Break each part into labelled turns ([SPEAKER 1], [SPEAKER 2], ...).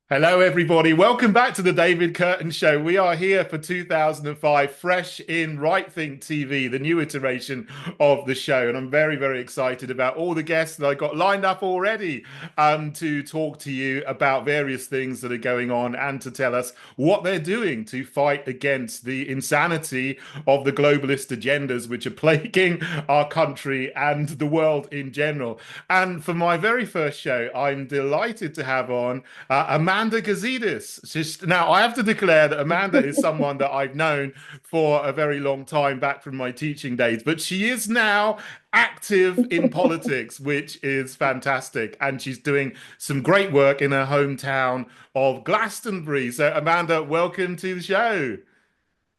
[SPEAKER 1] Hello, everybody. Welcome back to the David Kurten Show. We are here for 2005, fresh in Right Think TV, the new iteration of the show. And I'm very, very excited about all the guests that I got lined up already to talk to you about various things that are going on and to tell us what they're doing to fight against the insanity of the globalist agendas which are plaguing our country and the world in general. And for my very first show, I'm delighted to have on Amanda Gazidis. Now, I have to declare that Amanda is someone that I've known for a very long time back from my teaching days, but she is now active in politics, which is fantastic. And she's doing some great work in her hometown of Glastonbury. So, Amanda, welcome to the show.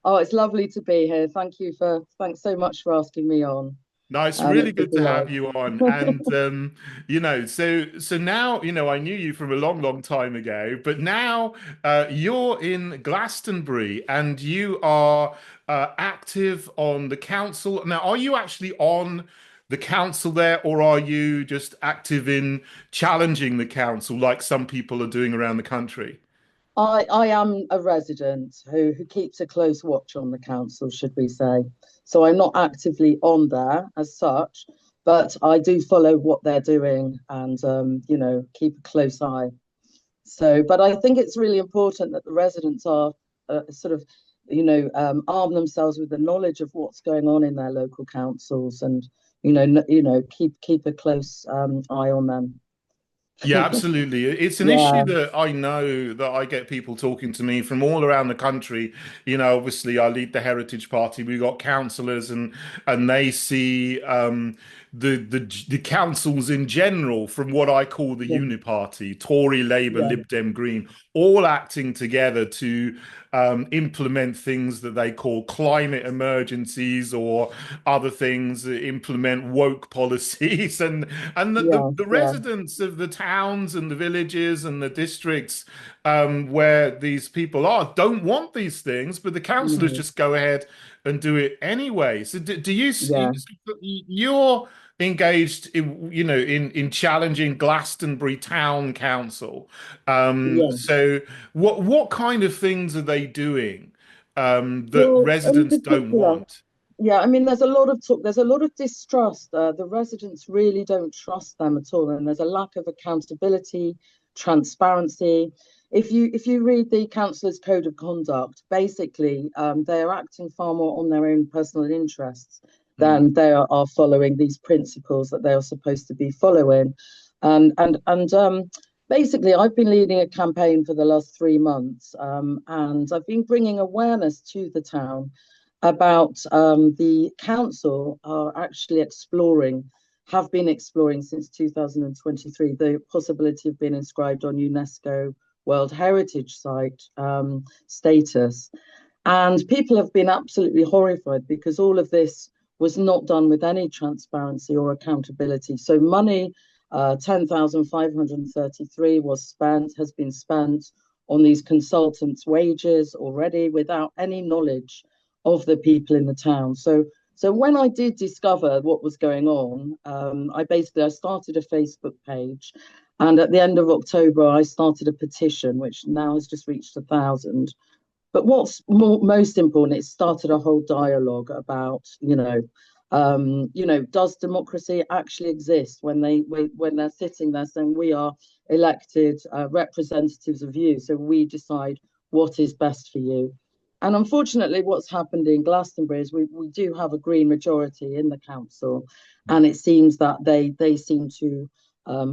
[SPEAKER 2] Oh, it's lovely to be here. Thanks so much for asking me on.
[SPEAKER 1] No, it's really
[SPEAKER 2] It's a
[SPEAKER 1] good to have
[SPEAKER 2] delight.
[SPEAKER 1] you on. And so now, I knew you from a long, long time ago, but now you're in Glastonbury and you are active on the council. Now, are you actually on the council there, or are you just active in challenging the council like some people are doing around the country?
[SPEAKER 2] I am a resident who keeps a close watch on the council, should we say. So I'm not actively on there as such, but I do follow what they're doing and keep a close eye. So, but I think it's really important that the residents are arm themselves with the knowledge of what's going on in their local councils and keep a close eye on them.
[SPEAKER 1] Yeah, absolutely. It's an issue
[SPEAKER 2] Yeah,
[SPEAKER 1] that I know that I get people talking to me from all around the country. Obviously I lead the Heritage Party. We've got councillors and they see the councils in general from what I call the
[SPEAKER 2] yeah,
[SPEAKER 1] Uniparty, Tory, Labour,
[SPEAKER 2] yeah,
[SPEAKER 1] Lib Dem, Green, all acting together to implement things that they call climate emergencies or other things, implement woke policies, and
[SPEAKER 2] yeah,
[SPEAKER 1] the
[SPEAKER 2] yeah.
[SPEAKER 1] residents of the towns and the villages and the districts where these people are don't want these things, but the councillors
[SPEAKER 2] No,
[SPEAKER 1] just go ahead and do it anyway. So do you,
[SPEAKER 2] yeah,
[SPEAKER 1] you're engaged in, in challenging Glastonbury Town Council.
[SPEAKER 2] yeah.
[SPEAKER 1] So what kind of things are they doing that
[SPEAKER 2] Well, in
[SPEAKER 1] residents don't
[SPEAKER 2] particular,
[SPEAKER 1] want?
[SPEAKER 2] yeah, I mean, there's a lot of talk, there's a lot of distrust. The residents really don't trust them at all, and there's a lack of accountability, transparency. If you read the councillors' code of conduct, basically, they are acting far more on their own personal interests
[SPEAKER 1] Hmm.
[SPEAKER 2] than they are following these principles that they are supposed to be following. And basically, I've been leading a campaign for the last 3 months, and I've been bringing awareness to the town about the council are actually have been exploring since 2023 the possibility of being inscribed on UNESCO World Heritage Site status. And people have been absolutely horrified because all of this was not done with any transparency or accountability. So money, 10,533 has been spent on these consultants' wages already without any knowledge of the people in the town. So when I did discover what was going on, I started a Facebook page, and at the end of October I started a petition, which now has just reached 1,000. But what's most important, it started a whole dialogue about, does democracy actually exist when they're sitting there saying we are elected representatives of you, so we decide what is best for you. And unfortunately, what's happened in Glastonbury is we do have a Green majority in the council, and it seems that they seem to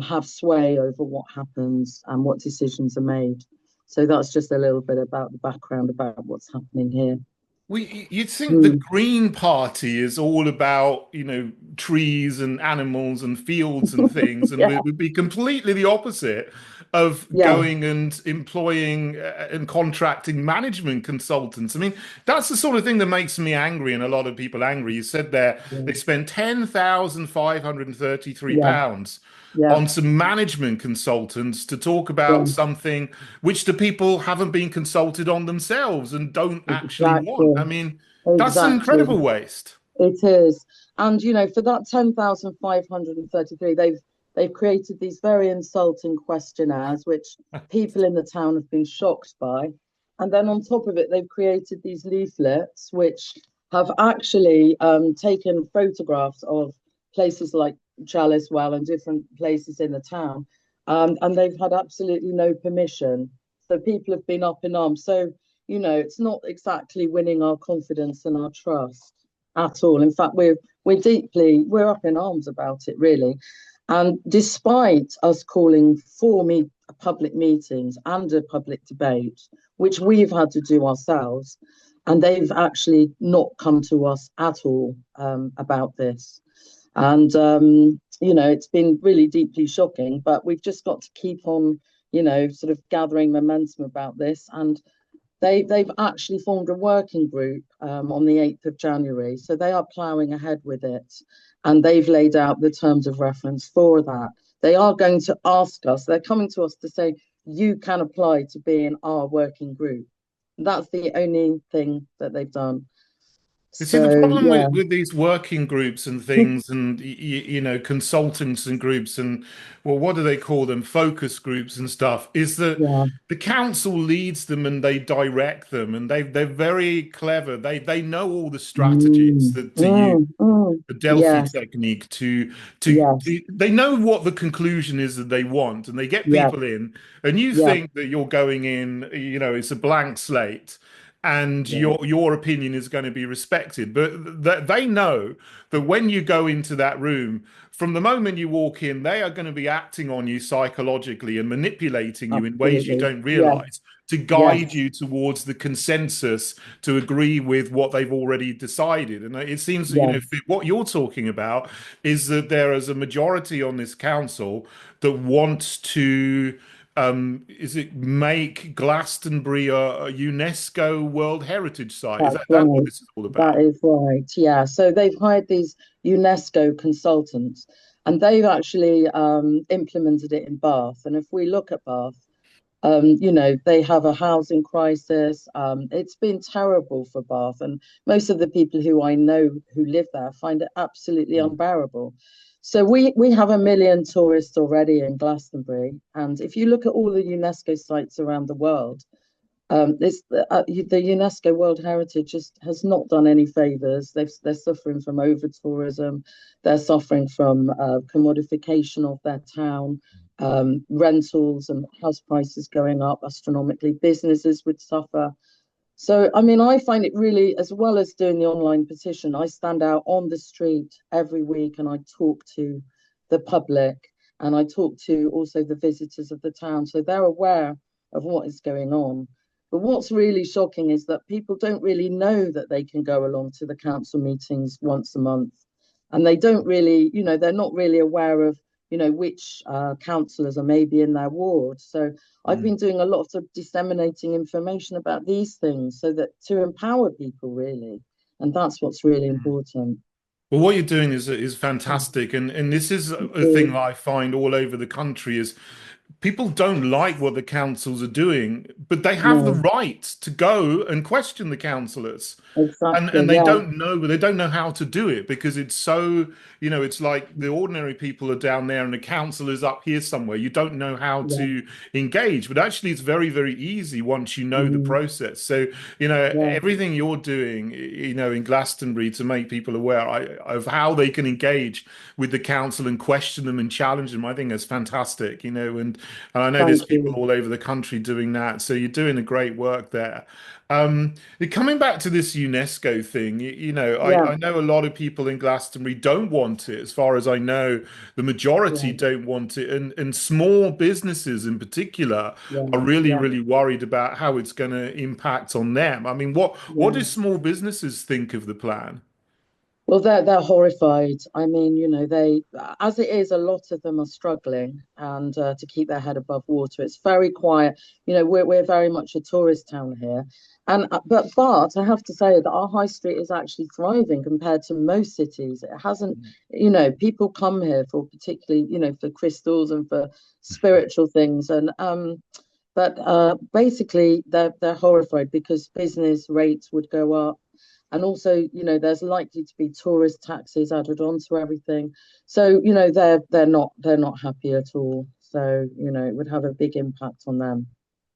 [SPEAKER 2] have sway over what happens and what decisions are made. So that's just a little bit about the background about what's happening here.
[SPEAKER 1] You'd think the
[SPEAKER 2] Mm,
[SPEAKER 1] Green Party is all about, trees and animals and fields and things, and
[SPEAKER 2] yeah,
[SPEAKER 1] it would be completely the opposite of
[SPEAKER 2] yeah,
[SPEAKER 1] going and employing and contracting management consultants. I mean, that's the sort of thing that makes me angry and a lot of people angry. You said there
[SPEAKER 2] yeah,
[SPEAKER 1] they spent 10,533
[SPEAKER 2] yeah,
[SPEAKER 1] pounds
[SPEAKER 2] yeah,
[SPEAKER 1] on some management consultants to talk about
[SPEAKER 2] yeah,
[SPEAKER 1] something which the people haven't been consulted on themselves and don't actually want. I
[SPEAKER 2] exactly,
[SPEAKER 1] mean, that's an
[SPEAKER 2] exactly.
[SPEAKER 1] incredible waste.
[SPEAKER 2] It is. And, for that 10,533, they've created these very insulting questionnaires, which people in the town have been shocked by. And then on top of it, they've created these leaflets, which have actually taken photographs of places like Chalice Well and different places in the town. And they've had absolutely no permission. So people have been up in arms. So, you know, it's not exactly winning our confidence and our trust at all. In fact, we're up in arms about it, really. And despite us calling for public meetings and a public debate, which we've had to do ourselves, and they've actually not come to us at all about this. And, you know, it's been really deeply shocking, but we've just got to keep on, you know, sort of gathering momentum about this. And they've actually formed a working group on the 8th of January. So they are ploughing ahead with it. And they've laid out the terms of reference for that. They are going to ask us, they're coming to us to say, you can apply to be in our working group. That's the only thing that they've done.
[SPEAKER 1] You see, the
[SPEAKER 2] So,
[SPEAKER 1] problem
[SPEAKER 2] yeah.
[SPEAKER 1] with these working groups and things, and you know, consultants and groups, and well, what do they call them? Focus groups and stuff, is that
[SPEAKER 2] Yeah.
[SPEAKER 1] the council leads them and they direct them, and they're very clever. They know all the strategies that to use the Delphi
[SPEAKER 2] Yes,
[SPEAKER 1] technique
[SPEAKER 2] yes,
[SPEAKER 1] they know what the conclusion is that they want, and they get
[SPEAKER 2] yes,
[SPEAKER 1] people in, and you
[SPEAKER 2] yes,
[SPEAKER 1] think that you're going in, you know, it's a blank slate and
[SPEAKER 2] yes,
[SPEAKER 1] your opinion is going to be respected. But they know that when you go into that room, from the moment you walk in, they are going to be acting on you psychologically and manipulating you in ways you
[SPEAKER 2] absolutely.
[SPEAKER 1] don't
[SPEAKER 2] Yes,
[SPEAKER 1] realize to guide
[SPEAKER 2] yes,
[SPEAKER 1] you towards the consensus to agree with what they've already decided. And it seems that, you know,
[SPEAKER 2] yes,
[SPEAKER 1] what you're talking about is that there is a majority on this council that wants to is it make Glastonbury a UNESCO World Heritage Site? Is
[SPEAKER 2] that's
[SPEAKER 1] that what
[SPEAKER 2] right.
[SPEAKER 1] this is all
[SPEAKER 2] That
[SPEAKER 1] about?
[SPEAKER 2] is right. Yeah. So they've hired these UNESCO consultants and they've actually implemented it in Bath. And if we look at Bath, you know, they have a housing crisis. It's been terrible for Bath, and most of the people who I know who live there find it absolutely unbearable. So we have 1 million tourists already in Glastonbury, and if you look at all the UNESCO sites around the world, the UNESCO World Heritage just has not done any favors. They're suffering from over tourism. They're suffering from commodification of their town, rentals and house prices going up astronomically. Businesses would suffer. So, I mean, I find it really, as well as doing the online petition, I stand out on the street every week and I talk to the public and I talk to also the visitors of the town. So they're aware of what is going on. But what's really shocking is that people don't really know that they can go along to the council meetings once a month. And they don't really, you know, they're not really aware of, you know, which councillors are maybe in their ward. So I've
[SPEAKER 1] Mm.
[SPEAKER 2] been doing a lot of disseminating information about these things so that to empower people really. And that's what's really important.
[SPEAKER 1] Well, what you're doing is fantastic, and this is a thing that I find all over the country is people don't like what the councils are doing, but they have the
[SPEAKER 2] No,
[SPEAKER 1] right to go and question the councillors.
[SPEAKER 2] exactly.
[SPEAKER 1] And
[SPEAKER 2] Yeah,
[SPEAKER 1] they don't know how to do it because it's so, you know, it's like the ordinary people are down there and the council is up here somewhere. You don't know how
[SPEAKER 2] yeah,
[SPEAKER 1] to engage, but actually it's very, very easy once you know the
[SPEAKER 2] mm,
[SPEAKER 1] process. So, you know,
[SPEAKER 2] yeah,
[SPEAKER 1] everything you're doing, you know, in Glastonbury to make people aware of how they can engage with the council and question them and challenge them, I think that's fantastic, you know, and I know there's
[SPEAKER 2] thank
[SPEAKER 1] people
[SPEAKER 2] you.
[SPEAKER 1] all over the country doing that. So you're doing a great work there. Coming back to this UNESCO thing, you know,
[SPEAKER 2] Yeah,
[SPEAKER 1] I know a lot of people in Glastonbury don't want it. As far as I know, the majority
[SPEAKER 2] yeah,
[SPEAKER 1] don't want it, and small businesses in particular
[SPEAKER 2] yeah,
[SPEAKER 1] are really,
[SPEAKER 2] yeah,
[SPEAKER 1] really worried about how it's going to impact on them. I mean, what do
[SPEAKER 2] yeah.
[SPEAKER 1] small businesses think of the plan?
[SPEAKER 2] Well, they're horrified. I mean, you know, they as it is, a lot of them are struggling and to keep their head above water. It's very quiet. You know, we're very much a tourist town here, and but I have to say that our high street is actually thriving compared to most cities. It hasn't, you know, people come here for particularly, you know, for crystals and for spiritual things, and but basically they're horrified because business rates would go up And also, there's likely to be tourist taxes added onto everything. So, they're not happy at all. So, it would have a big impact on them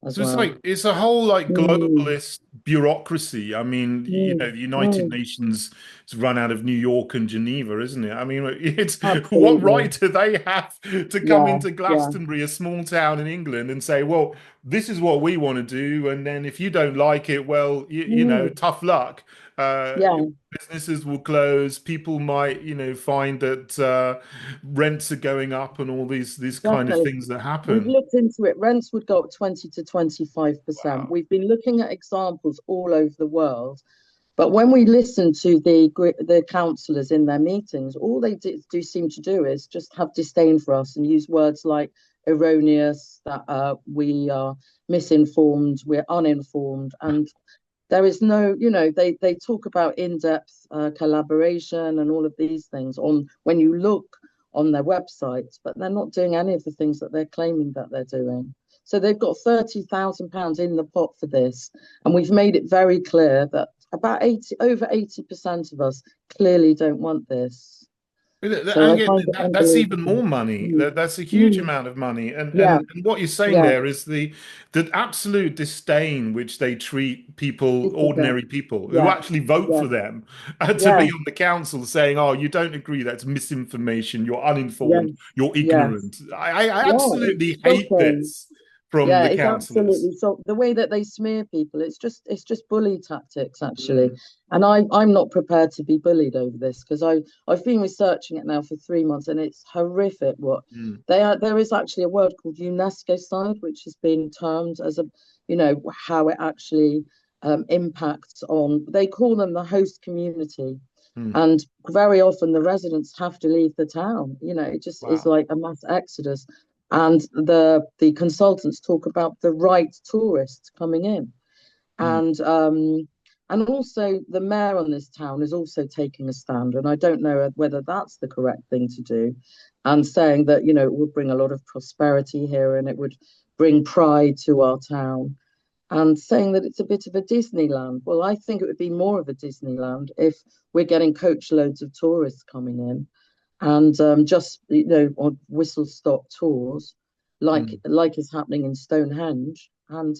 [SPEAKER 2] as
[SPEAKER 1] So it's
[SPEAKER 2] well.
[SPEAKER 1] like it's a whole like
[SPEAKER 2] Mm,
[SPEAKER 1] globalist bureaucracy. I mean,
[SPEAKER 2] mm,
[SPEAKER 1] the United
[SPEAKER 2] mm.
[SPEAKER 1] Nations is run out of New York and Geneva, isn't it? I mean, it's what
[SPEAKER 2] Absolutely.
[SPEAKER 1] right do they have to come
[SPEAKER 2] Yeah,
[SPEAKER 1] into
[SPEAKER 2] yeah.
[SPEAKER 1] Glastonbury, a small town in England, and say, well, this is what we want to do, and then if you don't like it, well,
[SPEAKER 2] Mm,
[SPEAKER 1] tough luck. Uh,
[SPEAKER 2] yeah,
[SPEAKER 1] Businesses will close. People might, find that rents are going up and all these kind of
[SPEAKER 2] definitely.
[SPEAKER 1] things that
[SPEAKER 2] We've
[SPEAKER 1] happen.
[SPEAKER 2] looked into it. Rents would go up 20 to 25%.
[SPEAKER 1] Wow.
[SPEAKER 2] We've been looking at examples all over the world. But when we listen to the councillors in their meetings, all they do seem to do is just have disdain for us and use words like erroneous, that we are misinformed, we're uninformed, and there is no, they talk about in-depth collaboration and all of these things on when you look on their websites, but they're not doing any of the things that they're claiming that they're doing. So they've got £30,000 in the pot for this, and we've made it very clear that about 80% of us clearly don't want this. So
[SPEAKER 1] And
[SPEAKER 2] I
[SPEAKER 1] again,
[SPEAKER 2] find it
[SPEAKER 1] that's even
[SPEAKER 2] unbelievable.
[SPEAKER 1] more money.
[SPEAKER 2] Mm,
[SPEAKER 1] That's a huge
[SPEAKER 2] mm,
[SPEAKER 1] amount of money. And,
[SPEAKER 2] yeah,
[SPEAKER 1] and what you're saying
[SPEAKER 2] yeah,
[SPEAKER 1] there is the absolute disdain which they treat people,
[SPEAKER 2] this is it.
[SPEAKER 1] ordinary people who
[SPEAKER 2] Yeah,
[SPEAKER 1] actually vote
[SPEAKER 2] yeah,
[SPEAKER 1] for them, to
[SPEAKER 2] yeah,
[SPEAKER 1] be on the council, saying, "Oh, you don't agree? That's misinformation. You're
[SPEAKER 2] yeah,
[SPEAKER 1] uninformed. You're
[SPEAKER 2] yes,
[SPEAKER 1] ignorant." I
[SPEAKER 2] yeah. It's
[SPEAKER 1] absolutely hate
[SPEAKER 2] shocking.
[SPEAKER 1] this from
[SPEAKER 2] Yeah,
[SPEAKER 1] the
[SPEAKER 2] it's
[SPEAKER 1] councillors.
[SPEAKER 2] absolutely so. The way that they smear people, it's just bully tactics actually.
[SPEAKER 1] Mm,
[SPEAKER 2] And I'm not prepared to be bullied over this because I've been researching it now for 3 months and it's horrific what
[SPEAKER 1] mm,
[SPEAKER 2] there is actually a word called UNESCO side, which has been termed as how it actually impacts on, they call them the host community.
[SPEAKER 1] mm.
[SPEAKER 2] And very often the residents have to leave the town. It just is
[SPEAKER 1] Wow.
[SPEAKER 2] like a mass exodus. And the consultants talk about the right tourists coming in,
[SPEAKER 1] Mm,
[SPEAKER 2] and also the mayor on this town is also taking a stand, and I don't know whether that's the correct thing to do, and saying that it would bring a lot of prosperity here and it would bring pride to our town, and saying that it's a bit of a Disneyland. Well, I think it would be more of a Disneyland if we're getting coach loads of tourists coming in and just on whistle stop tours,
[SPEAKER 1] mm,
[SPEAKER 2] like is happening in Stonehenge, and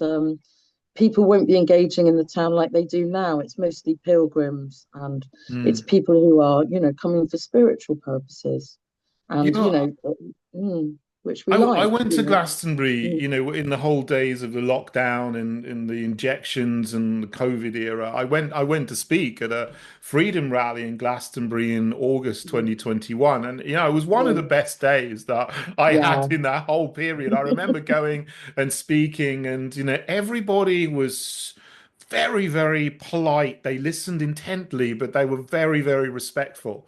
[SPEAKER 2] people won't be engaging in the town like they do now. It's mostly pilgrims and it's
[SPEAKER 1] mm.
[SPEAKER 2] people who are coming for spiritual purposes,
[SPEAKER 1] You
[SPEAKER 2] and
[SPEAKER 1] know,
[SPEAKER 2] which we
[SPEAKER 1] I
[SPEAKER 2] like.
[SPEAKER 1] went to Glastonbury,
[SPEAKER 2] Mm,
[SPEAKER 1] in the whole days of the lockdown and the injections and the COVID era. I went to speak at a freedom rally in Glastonbury in August
[SPEAKER 2] mm,
[SPEAKER 1] 2021. And it was one of the
[SPEAKER 2] mm,
[SPEAKER 1] best days that I had
[SPEAKER 2] yeah,
[SPEAKER 1] in that whole period. I remember going and speaking, and everybody was very, very polite. They listened intently, but they were very, very respectful.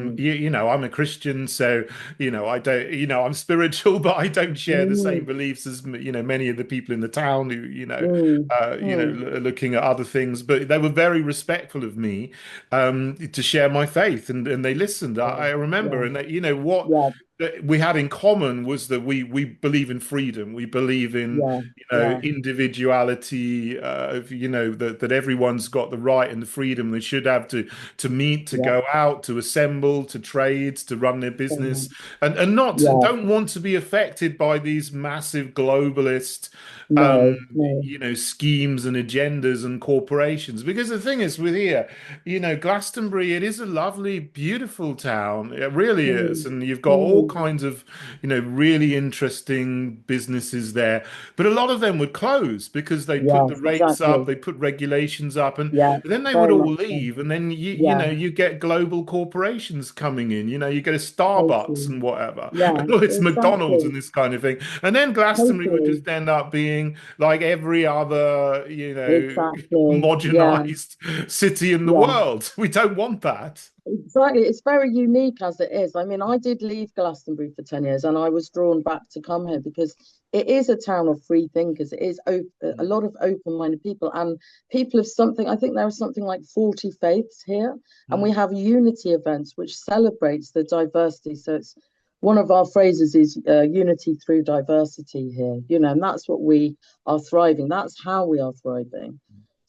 [SPEAKER 2] mm,
[SPEAKER 1] I'm a Christian, so I don't, I'm spiritual, but I don't share the same
[SPEAKER 2] mm,
[SPEAKER 1] beliefs as many of the people in the town who
[SPEAKER 2] mm, mm,
[SPEAKER 1] looking at other things. But they were very respectful of me, to share my faith, and they listened.
[SPEAKER 2] yeah,
[SPEAKER 1] I remember,
[SPEAKER 2] yeah,
[SPEAKER 1] and that, what
[SPEAKER 2] yeah,
[SPEAKER 1] that we had in common was that we believe in freedom. We believe in
[SPEAKER 2] yeah, yeah,
[SPEAKER 1] individuality, that everyone's got the right and the freedom they should have to meet, to
[SPEAKER 2] yeah,
[SPEAKER 1] go out, to assemble, to trade, to run their
[SPEAKER 2] so
[SPEAKER 1] business,
[SPEAKER 2] much.
[SPEAKER 1] and not
[SPEAKER 2] Yeah,
[SPEAKER 1] don't want to be affected by these massive globalist um
[SPEAKER 2] no, no,
[SPEAKER 1] schemes and agendas and corporations. Because the thing is with here, Glastonbury, it is a lovely, beautiful town. It really is.
[SPEAKER 2] mm,
[SPEAKER 1] And you've got all
[SPEAKER 2] mm,
[SPEAKER 1] kinds of, really interesting businesses there. But a lot of them would close because they put the
[SPEAKER 2] yes,
[SPEAKER 1] rates up,
[SPEAKER 2] exactly.
[SPEAKER 1] they put regulations up, and
[SPEAKER 2] Yeah,
[SPEAKER 1] then they would
[SPEAKER 2] very
[SPEAKER 1] all
[SPEAKER 2] much so.
[SPEAKER 1] leave. And then
[SPEAKER 2] Yeah,
[SPEAKER 1] you get global corporations coming in. You get a Starbucks
[SPEAKER 2] totally.
[SPEAKER 1] and whatever.
[SPEAKER 2] Yeah,
[SPEAKER 1] And all this McDonald's
[SPEAKER 2] exactly.
[SPEAKER 1] and this kind of thing. And then Glastonbury would
[SPEAKER 2] Totally.
[SPEAKER 1] just end up being like every other,
[SPEAKER 2] Exactly. Yeah,
[SPEAKER 1] homogenized city in the
[SPEAKER 2] yeah.
[SPEAKER 1] world. We don't want that.
[SPEAKER 2] Exactly. It's very unique as it is. I mean, I did leave Glastonbury for 10 years and I was drawn back to come here because it is a town of free thinkers. It is a lot of open-minded people and people of something. I think there are something like 40 faiths here, and we
[SPEAKER 1] Mm,
[SPEAKER 2] have unity events which celebrates the diversity. So it's one of our phrases is unity through diversity here, and that's what we are thriving. That's how we are thriving.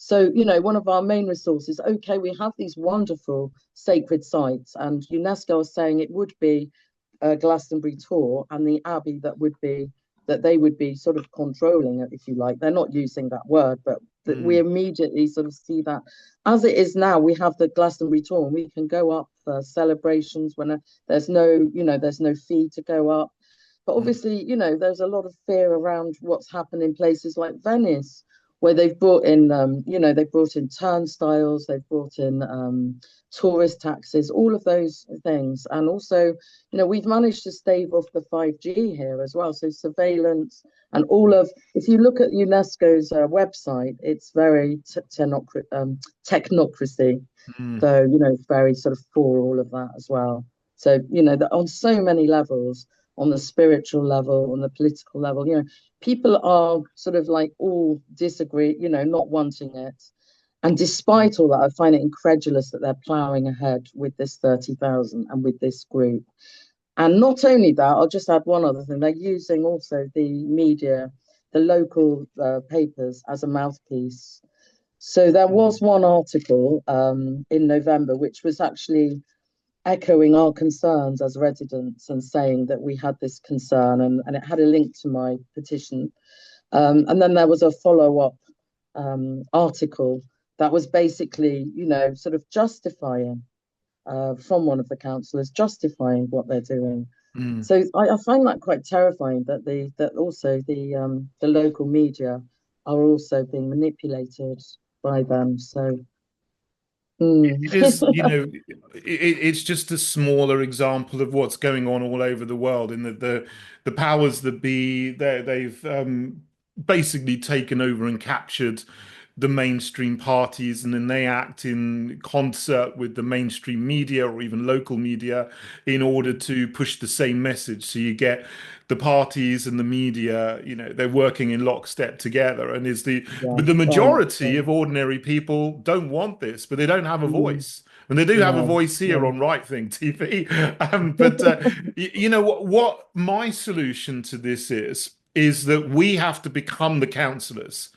[SPEAKER 2] So, one of our main resources, okay, we have these wonderful sacred sites, and UNESCO is saying it would be Glastonbury tour and the abbey that they would be sort of controlling it, if you like. They're not using that word, but that we immediately sort of see that as it is now. We have the Glastonbury tour, and we can go up for celebrations when there's no fee to go up. But obviously, there's a lot of fear around what's happened in places like Venice, where they've brought in, they've brought in turnstiles, they've brought in tourist taxes, all of those things. And also, we've managed to stave off the 5G here as well. So surveillance and if you look at UNESCO's website, it's very technocracy. So, it's very sort of for all of that as well. So, on so many levels, on the spiritual level, on the political level, people are sort of like all disagree, not wanting it. And despite all that, I find it incredulous that they're ploughing ahead with this 30,000 and with this group. And not only that, I'll just add one other thing. They're using also the media, the local papers as a mouthpiece. So there was one article in November, which was actually echoing our concerns as residents and saying that we had this concern, and it had a link to my petition. And then there was a follow-up article that was basically, sort of justifying from one of the councillors, justifying what they're doing. So I find that quite terrifying, that also the local media are also being manipulated by them. So
[SPEAKER 1] it is, it's just a smaller example of what's going on all over the world, in that the powers that be, they've basically taken over and captured the mainstream parties, and then they act in concert with the mainstream media or even local media in order to push the same message. So you get the parties and the media, they're working in lockstep together, and but the majority of ordinary people don't want this, but they don't have a voice. And they do have a voice here on Right Thing TV. But you know what my solution to this is that we have to become the councillors.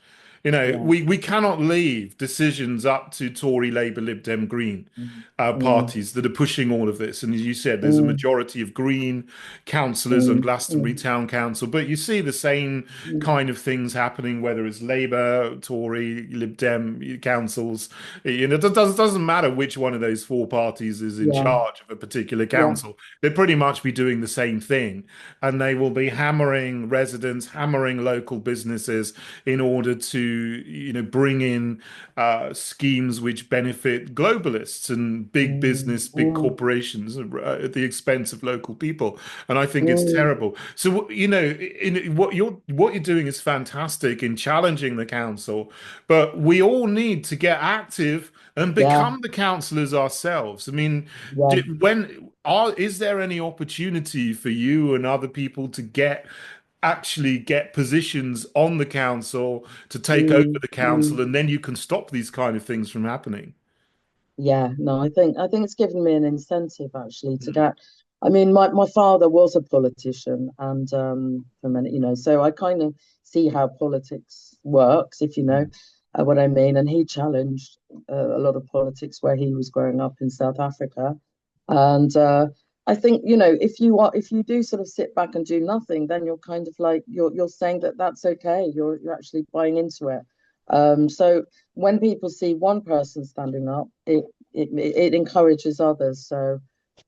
[SPEAKER 1] We cannot leave decisions up to Tory, Labour, Lib Dem, Green parties that are pushing all of this. And as you said, there's a majority of Green councillors on Glastonbury Town Council, but you see the same kind of things happening, whether it's Labour, Tory, Lib Dem councils. It doesn't matter which one of those four parties is in charge of a particular council. They'll pretty much be doing the same thing, and they will be hammering residents, hammering local businesses in order to bring in schemes which benefit globalists and big business, big corporations at the expense of local people. And I think it's terrible. So what you're doing is fantastic in challenging the council, but we all need to get active and become the councillors ourselves. I mean, is there any opportunity for you and other people to actually get positions on the council, to take over the council, and then you can stop these kind of things from happening?
[SPEAKER 2] No, I think it's given me an incentive actually to get. I mean, my father was a politician, and for many, so I kind of see how politics works, if you know what I mean. And he challenged a lot of politics where he was growing up in South Africa, and I think, if you do sort of sit back and do nothing, then you're kind of like you're saying that that's okay. You're actually buying into it. So when people see one person standing up, it encourages others. So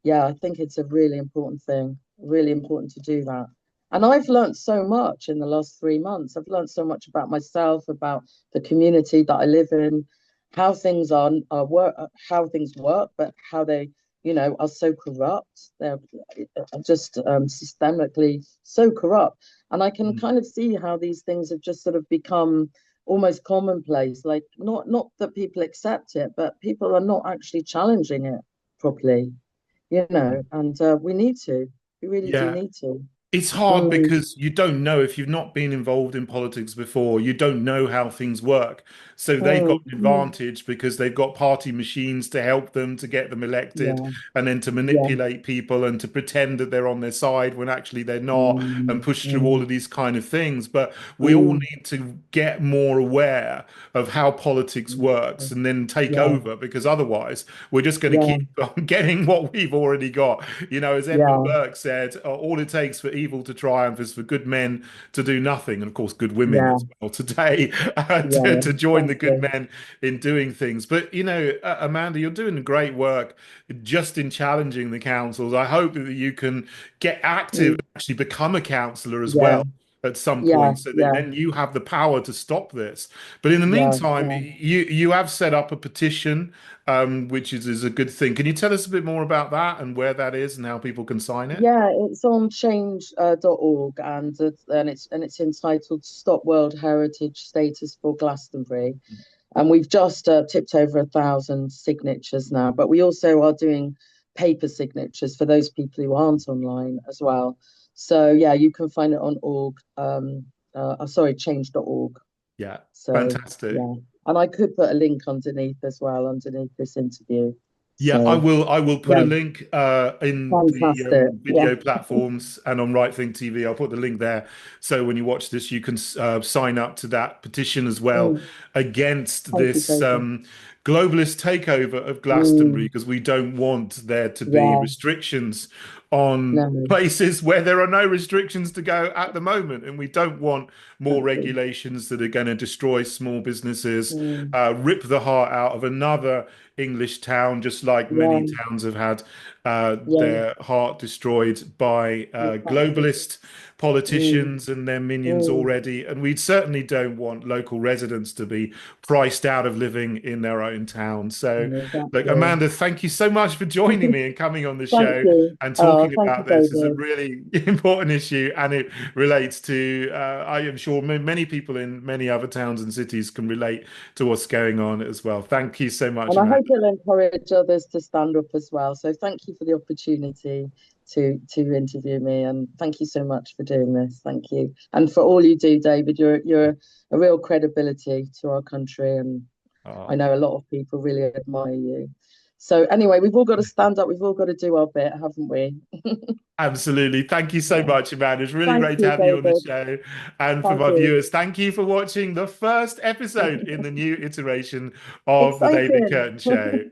[SPEAKER 2] yeah, I think it's a really important thing, really important to do that. And I've learned so much in the last 3 months. I've learned so much about myself, about the community that I live in, how things how things work, but how they are so corrupt. They're just systemically so corrupt. And I can kind of see how these things have just sort of become almost commonplace. Like not that people accept it, but people are not actually challenging it properly, and we need to. We really do
[SPEAKER 1] Yeah.
[SPEAKER 2] need to.
[SPEAKER 1] It's hard
[SPEAKER 2] Mm,
[SPEAKER 1] because you don't know if you've not been involved in politics before, you don't know how things work. So they've got an
[SPEAKER 2] mm.
[SPEAKER 1] advantage because they've got party machines to help them to get them elected
[SPEAKER 2] Yeah,
[SPEAKER 1] and then to
[SPEAKER 2] yeah.
[SPEAKER 1] manipulate people and to pretend that they're on their side when actually they're not and
[SPEAKER 2] Mm,
[SPEAKER 1] push through all
[SPEAKER 2] mm,
[SPEAKER 1] of these kind of things. But we all
[SPEAKER 2] mm,
[SPEAKER 1] need to get more aware of how politics works
[SPEAKER 2] mm.
[SPEAKER 1] and then take
[SPEAKER 2] Yeah,
[SPEAKER 1] over because otherwise we're just going to
[SPEAKER 2] yeah,
[SPEAKER 1] keep on getting what we've already got. As Edmund
[SPEAKER 2] yeah,
[SPEAKER 1] Burke said, all it takes for evil to triumph is for good men to do nothing, and of course, good women
[SPEAKER 2] yeah,
[SPEAKER 1] as well today
[SPEAKER 2] yeah.
[SPEAKER 1] to join the good
[SPEAKER 2] Exactly.
[SPEAKER 1] men in doing things. But Amanda, you're doing great work just in challenging the councils. I hope that you can get active
[SPEAKER 2] Mm,
[SPEAKER 1] and actually become a councillor as
[SPEAKER 2] yeah,
[SPEAKER 1] well at some
[SPEAKER 2] yeah,
[SPEAKER 1] point so that
[SPEAKER 2] yeah,
[SPEAKER 1] then you have the power to stop this. But in the
[SPEAKER 2] yeah,
[SPEAKER 1] meantime,
[SPEAKER 2] yeah.
[SPEAKER 1] you have set up a petition, which is a good thing. Can you tell us a bit more about that and where that is and how people can sign it?
[SPEAKER 2] Yeah, it's on change.org, and it's entitled Stop World Heritage Status for Glastonbury. And we've just tipped over 1,000 signatures now, but we also are doing paper signatures for those people who aren't online as well. So yeah, you can find it on sorry, change.org.
[SPEAKER 1] Yeah,
[SPEAKER 2] So
[SPEAKER 1] fantastic.
[SPEAKER 2] yeah, and I could put a link underneath as well, underneath this interview.
[SPEAKER 1] Yeah, I
[SPEAKER 2] So
[SPEAKER 1] will. I will put a
[SPEAKER 2] yeah,
[SPEAKER 1] link in the
[SPEAKER 2] fantastic. Yeah.
[SPEAKER 1] video platforms and on Right Thing TV. I'll put the link there, so when you watch this, you can sign up to that petition as well
[SPEAKER 2] Mm, thank
[SPEAKER 1] against
[SPEAKER 2] you,
[SPEAKER 1] this
[SPEAKER 2] David.
[SPEAKER 1] globalist takeover of Glastonbury,
[SPEAKER 2] Mm,
[SPEAKER 1] because we don't want there to be
[SPEAKER 2] yeah,
[SPEAKER 1] restrictions on
[SPEAKER 2] no,
[SPEAKER 1] places where there are no restrictions to go at the moment, and we don't want more
[SPEAKER 2] exactly.
[SPEAKER 1] regulations that are going to destroy small businesses,
[SPEAKER 2] Mm,
[SPEAKER 1] rip the heart out of another English town, just like many
[SPEAKER 2] yeah,
[SPEAKER 1] towns have had
[SPEAKER 2] yeah,
[SPEAKER 1] their heart destroyed by
[SPEAKER 2] exactly.
[SPEAKER 1] globalist
[SPEAKER 2] Mm,
[SPEAKER 1] politicians and their minions
[SPEAKER 2] mm,
[SPEAKER 1] already. And we certainly don't want local residents to be priced out of living in their own town. So, look,
[SPEAKER 2] exactly.
[SPEAKER 1] Amanda, thank you so much for joining me and coming on the
[SPEAKER 2] Thank
[SPEAKER 1] show
[SPEAKER 2] you.
[SPEAKER 1] and
[SPEAKER 2] Oh,
[SPEAKER 1] talking
[SPEAKER 2] thank you,
[SPEAKER 1] about this. It's a
[SPEAKER 2] David.
[SPEAKER 1] really important issue, and it relates to, I am sure many people in many other towns and cities can relate to what's going on as well. Thank you so much,
[SPEAKER 2] And I
[SPEAKER 1] Amanda.
[SPEAKER 2] hope it'll encourage others to stand up as well. So thank you for the opportunity to interview me, and thank you so much for doing this. Thank you, and for all you do, David. You're a real credibility to our country, and I
[SPEAKER 1] Oh.
[SPEAKER 2] know a lot of people really admire you. So anyway, we've all got to stand up. We've all got to do our bit, haven't we?
[SPEAKER 1] Absolutely. Thank you so
[SPEAKER 2] Yeah.
[SPEAKER 1] much, Amanda. It's really
[SPEAKER 2] Thank
[SPEAKER 1] great to
[SPEAKER 2] you,
[SPEAKER 1] have you on the
[SPEAKER 2] David.
[SPEAKER 1] show. And for
[SPEAKER 2] Thank
[SPEAKER 1] my
[SPEAKER 2] you.
[SPEAKER 1] viewers, thank you for watching the first episode in the new iteration of The David
[SPEAKER 2] Exciting.
[SPEAKER 1] Curtin Show.